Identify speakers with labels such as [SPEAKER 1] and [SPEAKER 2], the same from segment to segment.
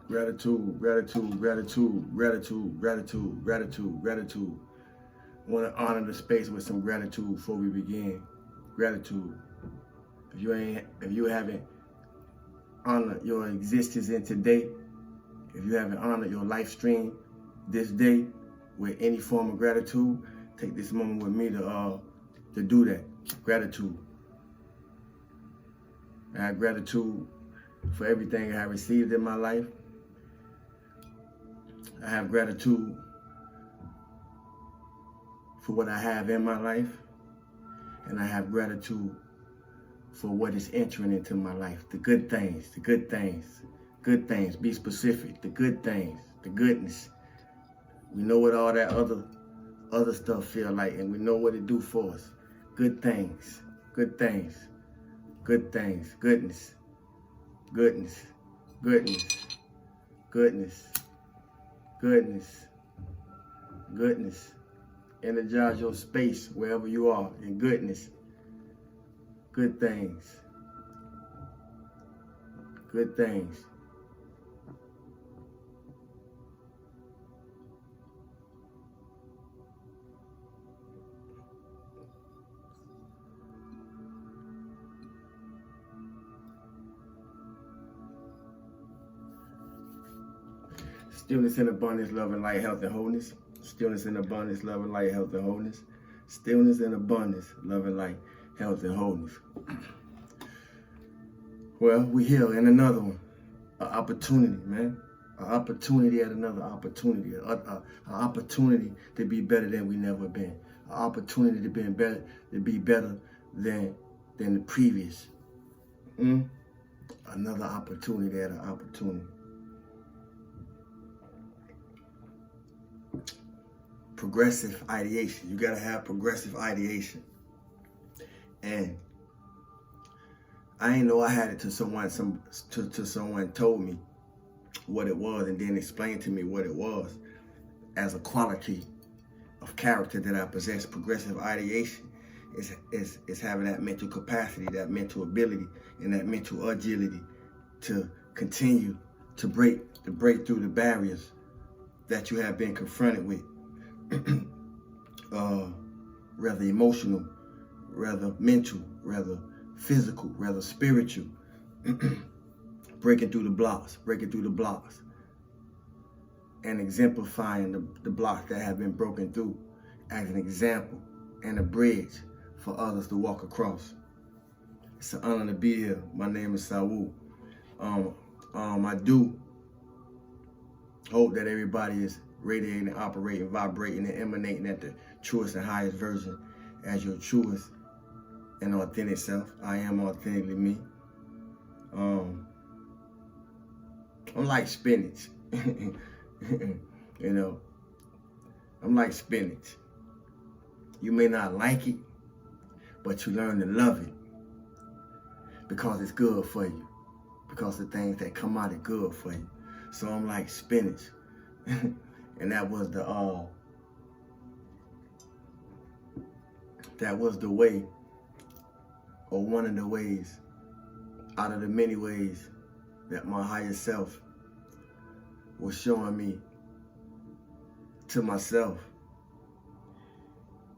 [SPEAKER 1] Gratitude, gratitude, gratitude, gratitude, gratitude, gratitude, gratitude. I want to honor the space with some gratitude before we begin. Gratitude. If you haven't honored your existence in today, if you haven't honored your life stream this day with any form of gratitude, take this moment with me to do that. Gratitude. I have gratitude for everything I have received in my life. I have gratitude for what I have in my life. And I have gratitude for what is entering into my life. The good things, the good things, good things. Be specific. The good things, the goodness. We know what all that other stuff feel like, and we know what it do for us. Good things, good things, good things, goodness, goodness, goodness, goodness, goodness, goodness. Energize your space wherever you are in goodness. Good things. Good things. Stillness in abundance, love and light, health and wholeness. Stillness in abundance, love and light, health and wholeness. Stillness in abundance, love and light, health and wholeness. Well, we here in another one. An opportunity, man. An opportunity at another opportunity. An opportunity to be better than we never been. An opportunity to be better than the previous. Another opportunity at an opportunity. Progressive ideation. You gotta have progressive ideation. And I didn't know I had it till someone told me what it was and then explained to me what it was as a quality of character that I possess. Progressive ideation is having that mental capacity, that mental ability, and that mental agility to continue to break through the barriers that you have been confronted with. Rather emotional, rather mental, rather physical, rather spiritual. breaking through the blocks, and exemplifying the blocks that have been broken through as an example and a bridge for others to walk across. It's an honor to be here. My name is Saiwoo. I do hope that everybody is radiating, operating, vibrating, and emanating at the truest and highest version as your truest and authentic self. I am authentically me. I'm like spinach. You know, I'm like spinach. You may not like it, but you learn to love it because it's good for you. Because the things that come out are good for you. So I'm like spinach. And that was the way, or one of the ways, out of the many ways that my higher self was showing me to myself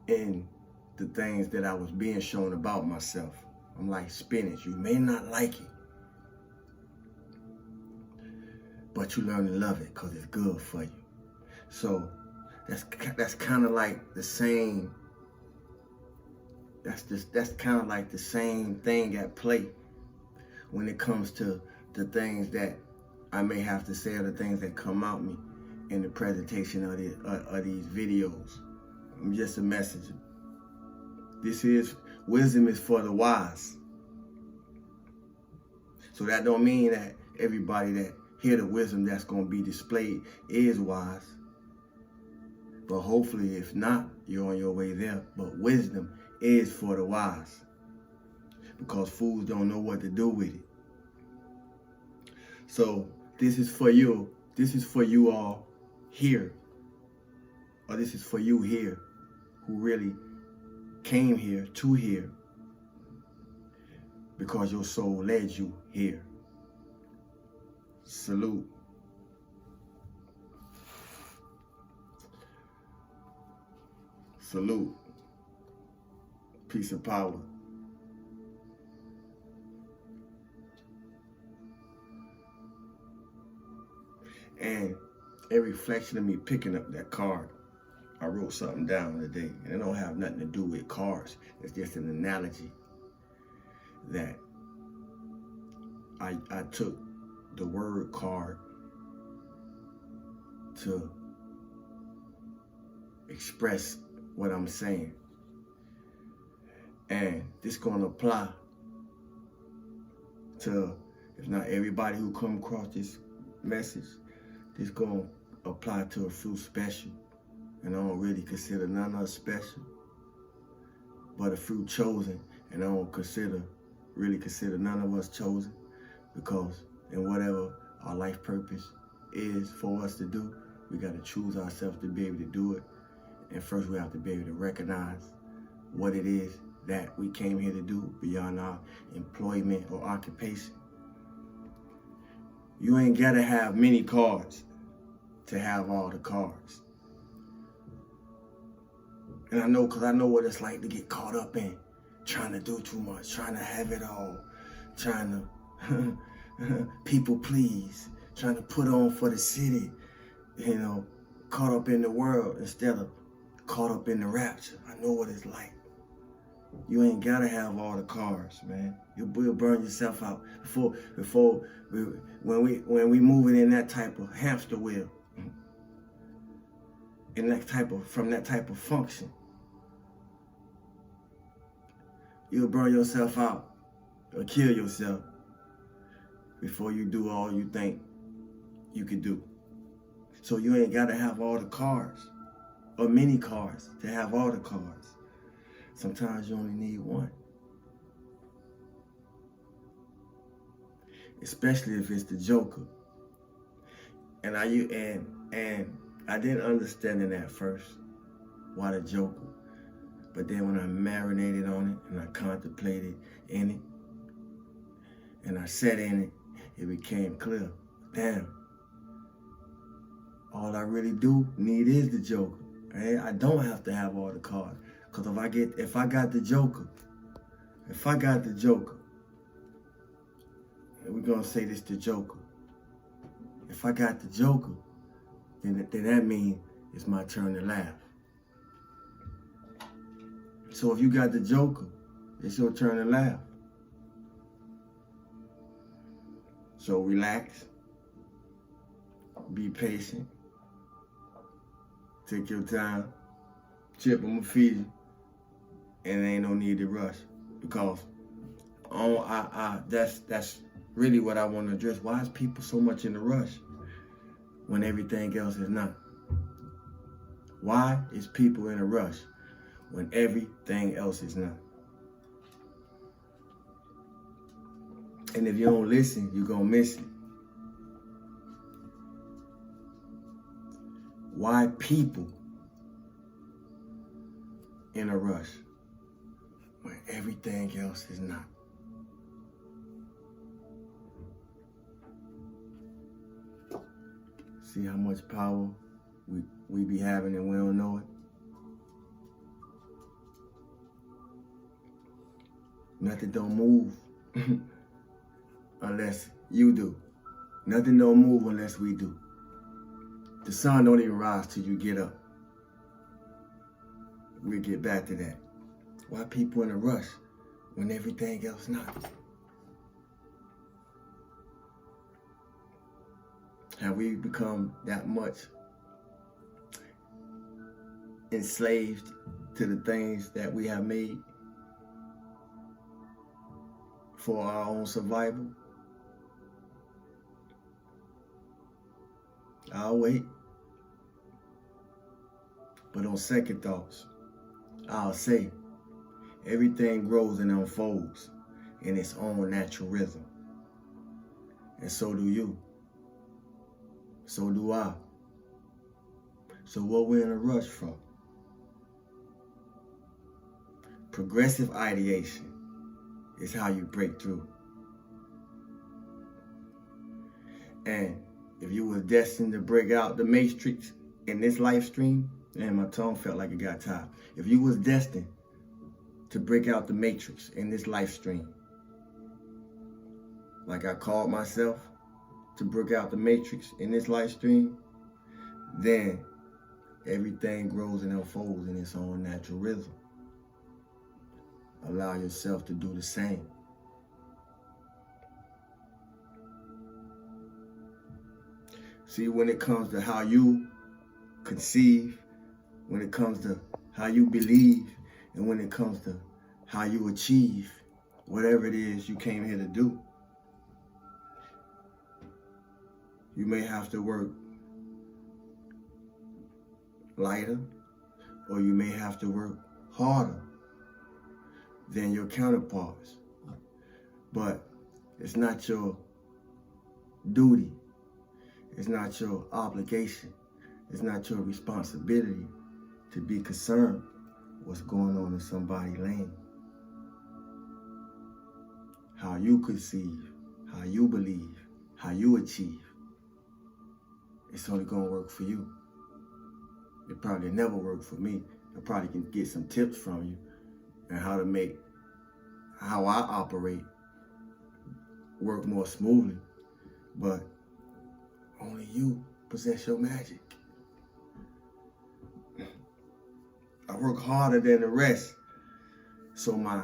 [SPEAKER 1] in the things that I was being shown about myself. I'm like spinach. You may not like it, but you learn to love it because it's good for you. So that's kind of like the same. That's kind of like the same thing at play when it comes to the things that I may have to say or the things that come out me in the presentation of these videos. I'm just a messenger. Wisdom is for the wise. So that don't mean that everybody that hear the wisdom that's going to be displayed is wise. But hopefully, if not, you're on your way there. But wisdom is for the wise. Because fools don't know what to do with it. So this is for you. This is for you all here. Or this is for you here who really came here to here because your soul led you here. Salute. Salute. Peace and power. And a reflection of me picking up that card, I wrote something down today, and it don't have nothing to do with cars. It's just an analogy that I took the word card to express what I'm saying. And this gonna apply to, if not everybody who come across this message, this gonna apply to a few special. And I don't really consider none of us special, but a few chosen. And I don't really consider none of us chosen, because in whatever our life purpose is for us to do, we got to choose ourselves to be able to do it. And first we have to be able to recognize what it is that we came here to do beyond our employment or occupation. You ain't got to have many cards to have all the cards. And I know, because I know what it's like to get caught up in trying to do too much, trying to have it all, trying to people please, trying to put on for the city, you know, caught up in the world instead of caught up in the rapture. I know what it's like. You ain't gotta have all the cards, man. You'll burn yourself out when we moving in that type of hamster wheel, from that type of function. You'll burn yourself out or kill yourself before you do all you think you could do. So you ain't gotta have all the cards or many cards to have all the cards. Sometimes you only need one. Especially if it's the Joker. And I didn't understand it at first, why the Joker. But then when I marinated on it and I contemplated in it and I sat in it, it became clear. Damn, all I really do need is the Joker. Right? I don't have to have all the cards. Because if I got the Joker, and we're going to say this the Joker. If I got the Joker, then that means it's my turn to laugh. So if you got the Joker, it's your turn to laugh. So relax, be patient, take your time, chip, I'ma feed you, and there ain't no need to rush, because that's really what I want to address. Why is people so much in a rush when everything else is not? Why is people in a rush when everything else is not? And if you don't listen, you're going to miss it. Why people in a rush when everything else is not? See how much power we be having and we don't know it? Nothing don't move unless you do. Nothing don't move unless we do. The sun don't even rise till you get up. We'll get back to that. Why people in a rush when everything else not? Have we become that much enslaved to the things that we have made for our own survival? I'll wait. But on second thoughts, I'll say everything grows and unfolds in its own natural rhythm. And so do you. So do I. So what we're in a rush for? Progressive ideation is how you break through. And if you were destined to break out the matrix in this life stream, And my tongue felt like it got tired. If you was destined to break out the matrix in this life stream, like I called myself to break out the matrix in this life stream, then everything grows and unfolds in its own natural rhythm. Allow yourself to do the same. See, when it comes to how you conceive, when it comes to how you believe, and when it comes to how you achieve whatever it is you came here to do, you may have to work lighter, or you may have to work harder than your counterparts. But it's not your duty, it's not your obligation, it's not your responsibility to be concerned what's going on in somebody's lane. How you conceive, how you believe, how you achieve, it's only gonna work for you. It probably never worked for me. I probably can get some tips from you and how to make how I operate work more smoothly. But only you possess your magic. I work harder than the rest, so my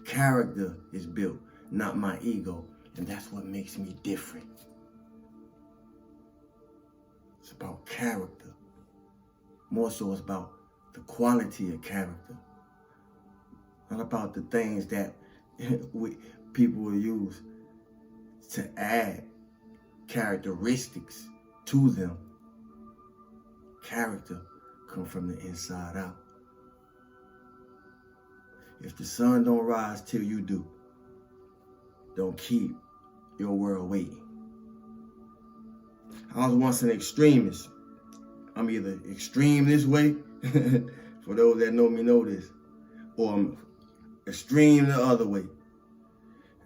[SPEAKER 1] character is built, not my ego. And that's what makes me different. It's about character. More so it's about the quality of character. Not about the things that people will use to add characteristics to them. Character comes from the inside out. If the sun don't rise till you do, don't keep your world waiting. I was once an extremist. I'm either extreme this way, for those that know me know this, or I'm extreme the other way.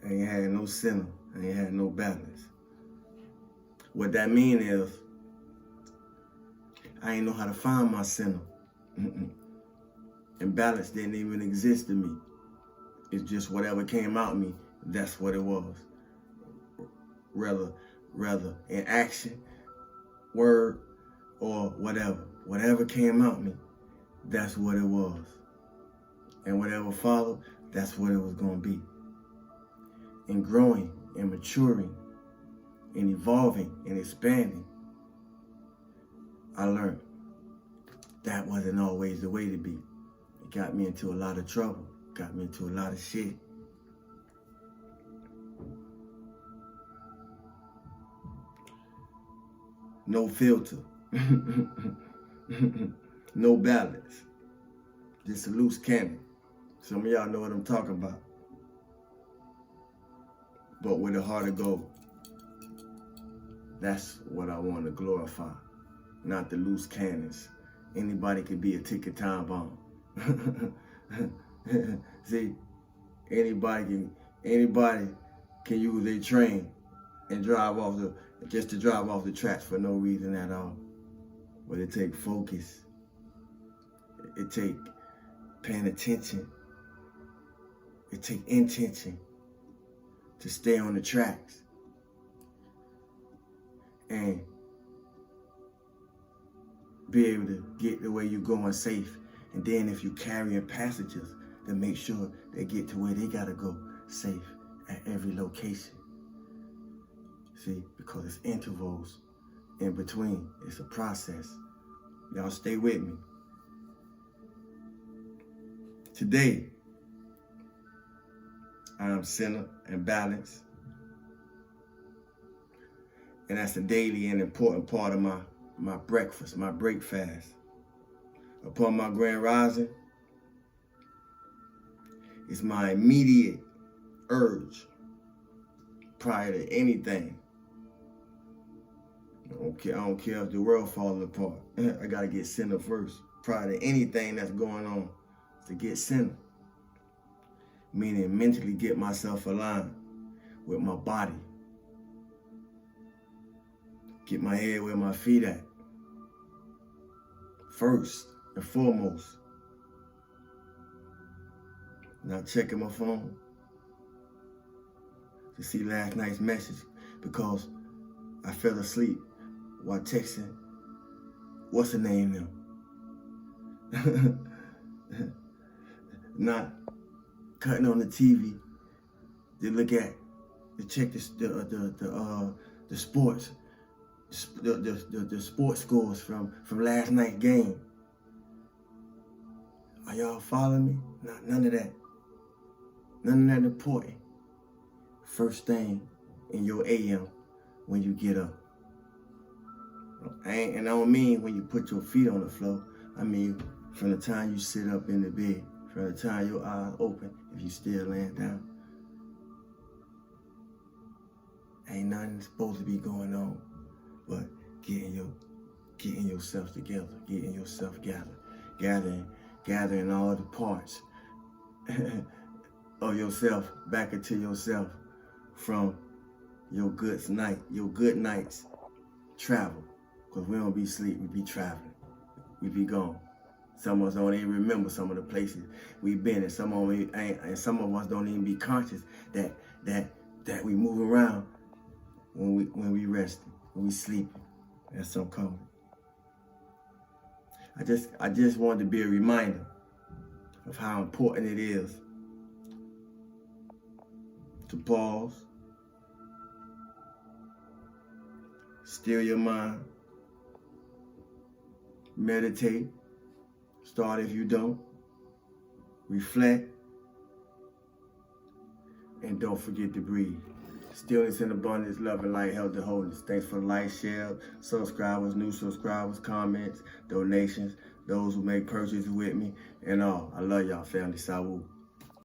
[SPEAKER 1] I ain't had no center. I ain't had no balance. What that mean is, I ain't know how to find my center. And balance didn't even exist to me. It's just whatever came out me, that's what it was. Rather in action, word, or whatever. Whatever came out me, that's what it was. And whatever followed, that's what it was going to be. And growing and maturing and evolving and expanding, I learned that wasn't always the way to be. It got me into a lot of trouble, got me into a lot of shit. No filter. No balance. Just a loose cannon. Some of y'all know what I'm talking about. But with a heart of gold. That's what I want to glorify. Not the loose cannons. Anybody could be a ticket time bomb. See, anybody can use a train and drive off the tracks for no reason at all. But it take focus. It take paying attention. It take intention to stay on the tracks. And be able to get the way you're going safe. And then if you're carrying passengers, then make sure they get to where they gotta go safe at every location. See, because it's intervals in between. It's a process. Y'all stay with me. Today, I am centered and balanced. And that's a daily and important part of my breakfast, my break fast. Upon my grand rising, it's my immediate urge prior to anything. I don't care if the world falling apart. I gotta get centered first. Prior to anything that's going on, to get centered. Meaning mentally get myself aligned with my body. Get my head where my feet at. First. and foremost. Not checking my phone to see last night's message because I fell asleep while texting what's her name now. Not cutting on the TV to look at, to check the sports, the sports scores from last night's game. Are y'all following me? None of that. None of that important. First thing in your AM when you get up. And I don't mean when you put your feet on the floor. I mean from the time you sit up in the bed, from the time your eyes open, if you still laying down. Ain't nothing supposed to be going on but getting yourself together, getting yourself gathered, gathering all the parts of yourself back into yourself from your good nights travel. Because we don't be asleep, we be traveling, we be gone. Some of us don't even remember some of the places we've been, and some of us don't even be conscious that we move around when we resting, when we sleeping. That's so cold. I just wanted to be a reminder of how important it is to pause, still your mind, meditate, start if you don't, reflect, and don't forget to breathe. Stillness and abundance, love and light, health and wholeness. Thanks for the like, share, subscribers, new subscribers, comments, donations, those who make purchases with me, and all. I love y'all, family. Saiwoo.